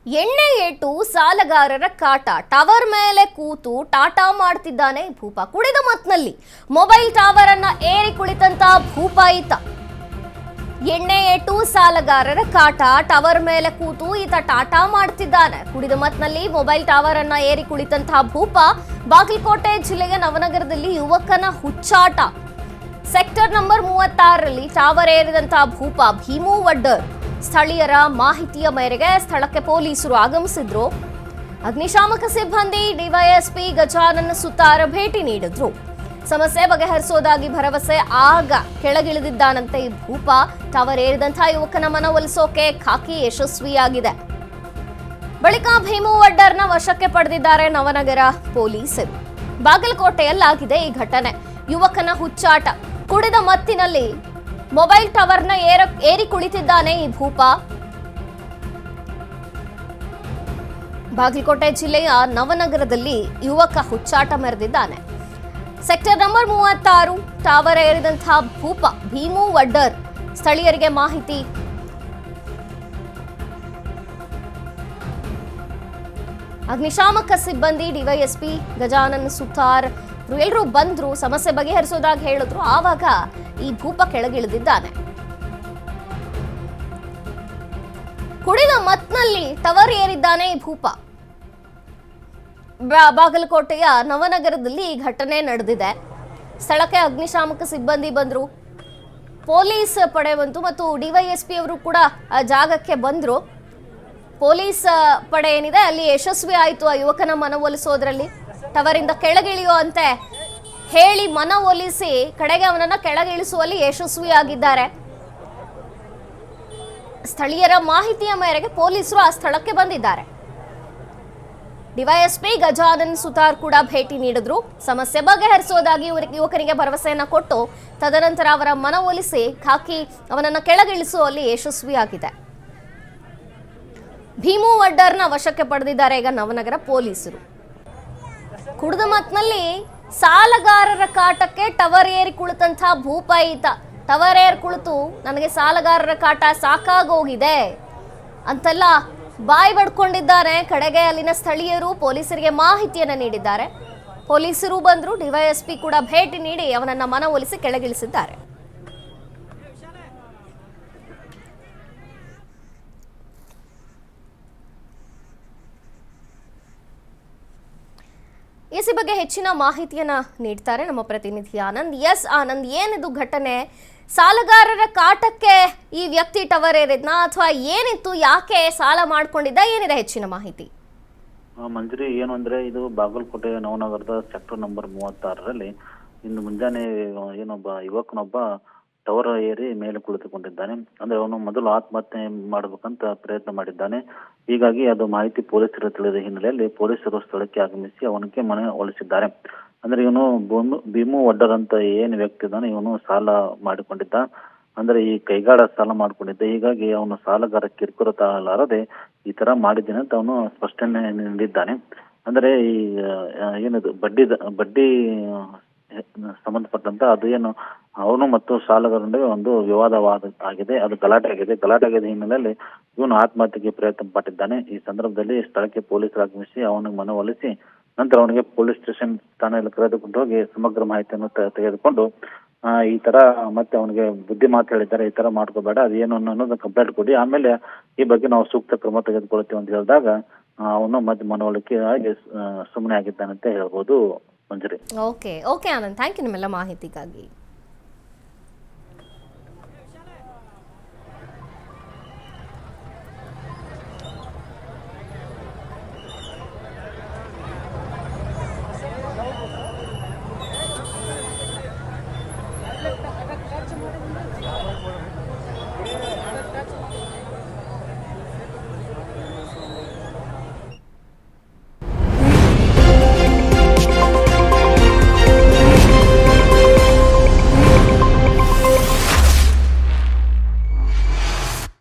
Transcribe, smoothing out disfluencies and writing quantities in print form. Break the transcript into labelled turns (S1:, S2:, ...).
S1: ಎಣ್ಣೆ ಏಟು ಸಾಲಗಾರರ ಕಾಟ. ಟವರ್ ಮೇಲೆ ಕೂತು ಟಾಟಾ ಮಾಡ್ತಿದ್ದಾನೆ ಭೂಪ. ಕುಡಿದ ಮತ್ನಲ್ಲಿ ಮೊಬೈಲ್ ಟವರ್ ಅನ್ನ ಏರಿ ಕುಳಿತಂತ ಭೂಪ ಈತ. ಎಣ್ಣೆ ಏಟು ಸಾಲಗಾರರ ಕಾಟ. ಟವರ್ ಮೇಲೆ ಕೂತು ಈತ ಟಾಟಾ ಮಾಡ್ತಿದ್ದಾನೆ. ಕುಡಿದ ಮತ್ನಲ್ಲಿ ಮೊಬೈಲ್ ಟವರ್ ಅನ್ನ ಏರಿ ಕುಳಿತಂತಹ ಭೂಪ. ಬಾಗಲಕೋಟೆ ಜಿಲ್ಲೆಯ ನವನಗರದಲ್ಲಿ ಯುವಕನ ಹುಚ್ಚಾಟ. ಸೆಕ್ಟರ್ ನಂಬರ್ 36ರಲ್ಲಿ ಟವರ್ ಏರಿದಂತಹ ಭೂಪ ಭೀಮು ವಡ್ಡರ್. ಸ್ಥಳೀಯರ ಮಾಹಿತಿಯ ಮೇರೆಗೆ ಸ್ಥಳಕ್ಕೆ ಪೊಲೀಸರು ಆಗಮಿಸಿದ್ರು. ಅಗ್ನಿಶಾಮಕ ಸಿಬ್ಬಂದಿ ಡಿವೈಎಸ್ಪಿ ಗಜಾನನ್ ಸುತಾರ ಭೇಟಿ ನೀಡಿದ್ರು. ಸಮಸ್ಯೆ ಬಗೆಹರಿಸೋದಾಗಿ ಭರವಸೆ. ಆಗ ಕೆಳಗಿಳಿದಿದ್ದಾನಂತೆ ಈ ಭೂಪ. ಟವರ್ ಏರಿದಂತಹ ಯುವಕನ ಮನವೊಲಿಸೋಕೆ ಖಾಕಿ ಯಶಸ್ವಿಯಾಗಿದೆ. ಬಳಿಕ ಭೀಮು ವಡ್ಡರ್ನ ವಶಕ್ಕೆ ಪಡೆದಿದ್ದಾರೆ ನವನಗರ ಪೊಲೀಸರು. ಬಾಗಲಕೋಟೆಯಲ್ಲಾಗಿದೆ ಈ ಘಟನೆ. ಯುವಕನ ಹುಚ್ಚಾಟ. ಕುಡಿದ ಮತ್ತಿನಲ್ಲಿ ಮೊಬೈಲ್ ಟವರ್ನ ಏರಿ ಕುಳಿತಿದ್ದಾನೆ ಈ ಭೂಪ. ಬಾಗಲಕೋಟೆ ಜಿಲ್ಲೆಯ ನವನಗರದಲ್ಲಿ ಯುವಕ ಹುಚ್ಚಾಟ ಮೆರೆದಿದ್ದಾನೆ. ಸೆಕ್ಟರ್ ನಂಬರ್ 36 ಟವರ್ ಏರಿದಂತಹ ಭೂಪ ಭೀಮು ವಡ್ಡರ್. ಸ್ಥಳೀಯರಿಗೆ ಮಾಹಿತಿ. ಅಗ್ನಿಶಾಮಕ ಸಿಬ್ಬಂದಿ ಡಿವೈಎಸ್ಪಿ ಗಜಾನನ್ ಸುತಾರ್ ಎಲ್ಲರೂ ಬಂದ್ರು. ಸಮಸ್ಯೆ ಬಗೆಹರಿಸೋದಾಗಿ ಹೇಳಿದ್ರು. ಆವಾಗ ಈ ಭೂಪ ಕೆಳಗಿಳಿದಿದ್ದಾನೆ. ಕುಡಿದ ಮತ್ನಲ್ಲಿ ಟವರ್ ಏರಿದ್ದಾನೆ ಈ ಭೂಪ. ಬಾಗಲಕೋಟೆಯ ನವನಗರದಲ್ಲಿ ಈ ಘಟನೆ ನಡೆದಿದೆ. ಸ್ಥಳಕ್ಕೆ ಅಗ್ನಿಶಾಮಕ ಸಿಬ್ಬಂದಿ ಬಂದ್ರು, ಪೊಲೀಸ್ ಪಡೆ ಬಂತು ಮತ್ತು ಡಿವೈಎಸ್ಪಿ ಅವರು ಕೂಡ ಆ ಜಾಗಕ್ಕೆ ಬಂದ್ರು. ಪೊಲೀಸ್ ಪಡೆ ಏನಿದೆ ಅಲ್ಲಿ ಯಶಸ್ವಿ ಆಯಿತು ಆ ಯುವಕನ ಮನವೊಲಿಸೋದ್ರಲ್ಲಿ. ಟವರಿಂದ ಕೆಳಗಿಳಿಯುವಂತೆ ಹೇಳಿ ಮನವೊಲಿಸಿ ಕಡೆಗೆ ಅವನನ್ನ ಕೆಳಗಿಳಿಸುವಲ್ಲಿ ಯಶಸ್ವಿಯಾಗಿದ್ದಾರೆ. ಸ್ಥಳೀಯರ ಮಾಹಿತಿಯ ಮೇರೆಗೆ ಪೊಲೀಸರು ಆ ಸ್ಥಳಕ್ಕೆ ಬಂದಿದ್ದಾರೆ. ಡಿವೈಎಸ್ಪಿ ಗಜಾನನ್ ಸುತಾರ್ ಕೂಡ ಭೇಟಿ ನೀಡಿದ್ರು. ಸಮಸ್ಯೆ ಬಗೆಹರಿಸೋದಾಗಿ ಯುವಕನಿಗೆ ಭರವಸೆಯನ್ನ ಕೊಟ್ಟು ತದನಂತರ ಅವರ ಮನವೊಲಿಸಿ ಖಾಕಿ ಅವನನ್ನ ಕೆಳಗಿಳಿಸುವಲ್ಲಿ ಯಶಸ್ವಿಯಾಗಿದೆ. ಭೀಮು ವಡ್ಡರ್ನ ವಶಕ್ಕೆ ಪಡೆದಿದ್ದಾರೆ ಈಗ ನವನಗರ ಪೊಲೀಸರು. ಕುಡಿದ ಮತ್ನಲ್ಲಿ ಸಾಲಗಾರರ ಕಾಟಕ್ಕೆ ಟವರ್ ಏರಿ ಕುಳಿತಂತಹ ಭೂಪ ಈತ. ಟವರ್ ಏರ್ ಕುಳಿತು ನನಗೆ ಸಾಲಗಾರರ ಕಾಟ ಸಾಕಾಗೋಗಿದೆ ಅಂತೆಲ್ಲ ಬಾಯಿ ಬಡ್ಕೊಂಡಿದ್ದಾರೆ. ಕಡೆಗೆ ಅಲ್ಲಿನ ಸ್ಥಳೀಯರು ಪೊಲೀಸರಿಗೆ ಮಾಹಿತಿಯನ್ನು ನೀಡಿದ್ದಾರೆ. ಪೊಲೀಸರು ಬಂದ್ರು, ಡಿವೈಎಸ್ಪಿ ಕೂಡ ಭೇಟಿ ನೀಡಿ ಅವನನ್ನ ಮನವೊಲಿಸಿ ಕೆಳಗಿಳಿಸಿದ್ದಾರೆ. ಈ ಬಗ್ಗೆ ಹೆಚ್ಚಿನ ಮಾಹಿತಿಯನ್ನ ನೀಡ್ತಾರೆ ನಮ್ಮ ಪ್ರತಿನಿಧಿ ಆನಂದ್. ಎಸ್ ಆನಂದ್, ಏನಿದು ಘಟನೆ? ಸಾಲಗಾರರ ಕಾಟಕ್ಕೆ ಈ ವ್ಯಕ್ತಿ ಟವರ್ ಏರಿದ್ನಾ ಅಥವಾ ಏನಿತ್ತು? ಯಾಕೆ ಸಾಲ ಮಾಡ್ಕೊಂಡಿದ್ದ? ಏನಿದೆ ಹೆಚ್ಚಿನ ಮಾಹಿತಿ?
S2: ಮಂಜರಿ, ಏನು ಅಂದ್ರೆ ಇದು ಬಾಗಲಕೋಟೆ ನವನಗರದ ಸೆಕ್ಟರ್ ನಂಬರ್ 36ರಲ್ಲಿ ಇಂದು ಮುಂಜಾನೆ ಏನೊಬ್ಬ ಯುವಕನೊಬ್ಬ ಟವರ್ ಏರಿ ಮೇಲೆ ಕುಳಿತುಕೊಂಡಿದ್ದಾನೆ. ಅಂದ್ರೆ ಅವನು ಮೊದಲು ಆತ್ಮಹತ್ಯೆ ಮಾಡಬೇಕಂತ ಪ್ರಯತ್ನ ಮಾಡಿದ್ದಾನೆ. ಹೀಗಾಗಿ ಅದು ಮಾಹಿತಿ ಪೊಲೀಸರು ತಿಳಿದ ಹಿನ್ನೆಲೆಯಲ್ಲಿ ಪೊಲೀಸರು ಸ್ಥಳಕ್ಕೆ ಆಗಮಿಸಿ ಅವನಿಗೆ ಮನೆ ಒಲಿಸಿದ್ದಾರೆ. ಅಂದ್ರೆ ಇವನು ಭೀಮು ವಡ್ಡರ್ ಅಂತ ಏನು ವ್ಯಕ್ತಿ ಇದ್ದಾನೆ, ಇವನು ಸಾಲ ಮಾಡಿಕೊಂಡಿದ್ದ. ಅಂದ್ರೆ ಈ ಕೈಗಾಡ ಸಾಲ ಮಾಡ್ಕೊಂಡಿದ್ದ. ಹೀಗಾಗಿ ಅವನು ಸಾಲಗಾರ ಕಿರುಕುಳ ತಾಳಲಾರದೆ ಈ ತರ ಮಾಡಿದ್ದೀನಿ ಅಂತ ಅವನು ಸ್ಪಷ್ಟನೆ ನೀಡಿದ್ದಾನೆ. ಅಂದ್ರೆ ಈ ಏನದು ಬಡ್ಡಿ ಸಂಬಂಧಪಟ್ಟಂತ ಅದು ಏನು ಅವನು ಮತ್ತು ಸಾಲಗಾರ ನಡುವೆ ಒಂದು ವಿವಾದವಾದ ಆಗಿದೆ. ಅದು ಗಲಾಟೆ ಆಗಿದೆ ಹಿನ್ನೆಲೆಯಲ್ಲಿ ಇವನು ಆತ್ಮಹತ್ಯೆಗೆ ಪ್ರಯತ್ನ ಪಟ್ಟಿದ್ದಾನೆ. ಈ ಸಂದರ್ಭದಲ್ಲಿ ಸ್ಥಳಕ್ಕೆ ಪೊಲೀಸರು ಆಗಮಿಸಿ ಅವನಿಗೆ ಮನವೊಲಿಸಿ ನಂತರ ಅವನಿಗೆ ಪೊಲೀಸ್ ಸ್ಟೇಷನ್ ಠಾಣೆಯಲ್ಲಿ ಕರೆದುಕೊಂಡು ಹೋಗಿ ಸಮಗ್ರ ಮಾಹಿತಿಯನ್ನು ತೆಗೆದುಕೊಂಡು ಈ ತರ ಮತ್ತೆ ಅವನಿಗೆ ಬುದ್ಧಿ ಮಾತು ಹೇಳಿದ್ದಾರೆ, ಈ ತರ ಮಾಡ್ಕೋಬೇಡ, ಅದೇನು ಅನ್ನೋದು ಕಂಪ್ಲೇಂಟ್ ಕೊಡಿ, ಆಮೇಲೆ ಈ ಬಗ್ಗೆ ನಾವು ಸೂಕ್ತ ಕ್ರಮ ತೆಗೆದುಕೊಳ್ತೀವಿ ಅಂತ ಹೇಳಿದಾಗ ಅವನು ಮತ್ತೆ ಮನವೊಲಿಕೆ ಆಗಿ ಸುಮ್ಮನೆ ಆಗಿದ್ದಾನಂತ ಹೇಳ್ಬೋದು ಮಂಜರಿ.
S1: ಓಕೆ ಆನಂದ್, ಥ್ಯಾಂಕ್ ಯು ನಿಮ್ಮೆಲ್ಲ ಮಾಹಿತಿಗಾಗಿ.